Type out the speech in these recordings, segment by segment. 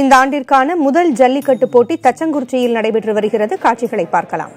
இந்த ஆண்டிற்கான முதல் ஜல்லிக்கட்டு போட்டி தச்சங்குறிச்சியில் நடைபெற்று வருகிறது. காட்சிகளை பார்க்கலாம்.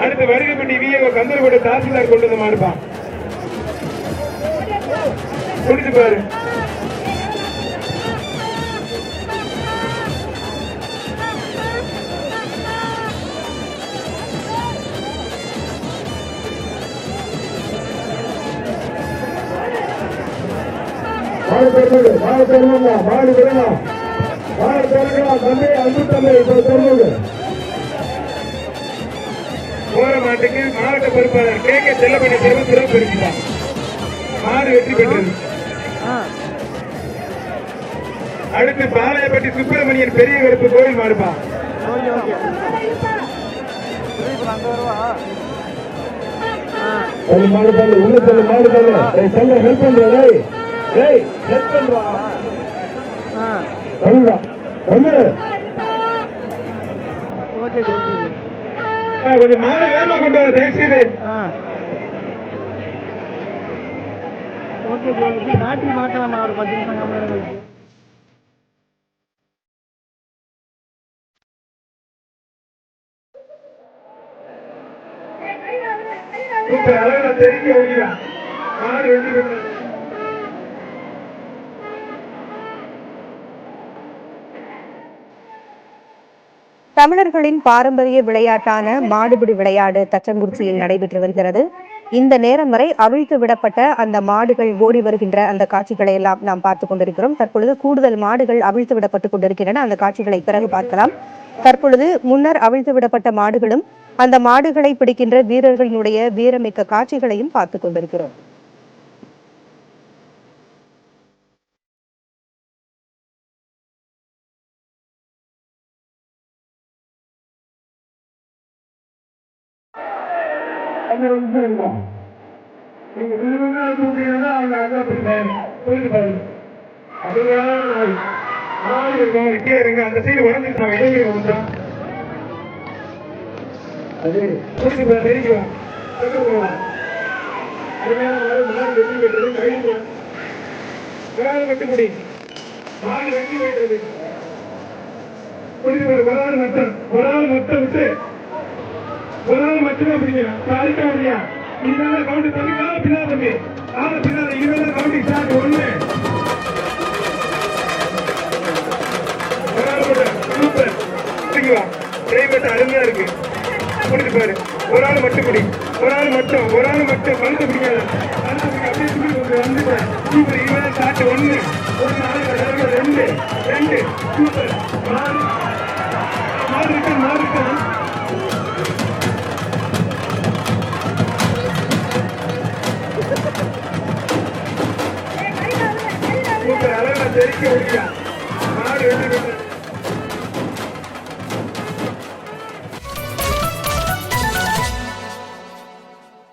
அடுத்த வருகைப்பட்டி விஏஓ கந்தர்கோடு தாசில்தார் கொண்டு வந்து மாடுப்பா குடிச்சு பாரு. மாடு தருவாங்க, மாடு விடலாம், மாடு திறக்கலாம். தம்பி அன்பு தம்பி தருவாங்க. போற மாட்டுக்கு மாவட்ட பொறுப்பாளர் கே கே செல்லப்பண்ண சிறப்பு இருக்கிறார். மாடு வெற்றி பெற்றது. அடுத்து பாளையப்பட்டி சுப்பிரமணியன் பெரிய கருப்பு கோயில் மாடுப்பா. மாடு தள்ளு, உள்ள தள்ளு, மாடு தள்ளு. செல்ல ஹெல்ப் பண்றா, ஹெல்ப் பண்றா. கொஞ்சம் மாடு வேகமா கொண்டு வர தயவுசெய்து. நாட்டி மாட்டலாமா ஒரு 10 நிமிஷம்? அழகா தெரிஞ்சு மாடு வெற்றி பெற்றது. தமிழர்களின் பாரம்பரிய விளையாட்டான மாடுபிடி விளையாடு தச்சங்குறிச்சியில் நடைபெற்று வருகிறது. இந்த நேரம் வரை அவிழ்த்து விடப்பட்ட அந்த மாடுகள் ஓடி வருகின்ற அந்த காட்சிகளை எல்லாம் நாம் பார்த்துக் கொண்டிருக்கிறோம். தற்பொழுது கூடுதல் மாடுகள் அவிழ்த்து விடப்பட்டுக் கொண்டிருக்கின்றன. அந்த காட்சிகளை பிறகு பார்க்கலாம். தற்பொழுது முன்னர் அவிழ்த்து விடப்பட்ட மாடுகளும் அந்த மாடுகளை பிடிக்கின்ற வீரர்களினுடைய வீரமிக்க காட்சிகளையும் பார்த்துக் கொண்டிருக்கிறோம். அந்த சைடு உடஞ்சிட்டு ஒரு நாள் மட்டுமே பிடிக்கிறேன். சாதிக்க முடியா இதனால கவுண்ட் பண்ணிக்கலாம். பின்னாடி தம்பி ஆள பின்னாடி இதனால கவுண்ட் ஸ்டார்ட் ஒண்ணு. ஒரு ஆள் மட்டும் சூப்பர் பிடிக்கலாம். டிரைவர் அருமையா இருக்கு. பிடிச்சு பாரு. ஒரு ஆள் மட்டும் பிடி. ஒரு ஆள் மட்டும் கழுத்து பிடிக்காத. கழுத்து பிடிக்க அப்படியே பிடி வந்துட்டேன். சூப்பர் இதனால ஸ்டார்ட் ஒண்ணு. ஒரு நாள் ரெண்டு சூப்பர். மாடு இருக்கு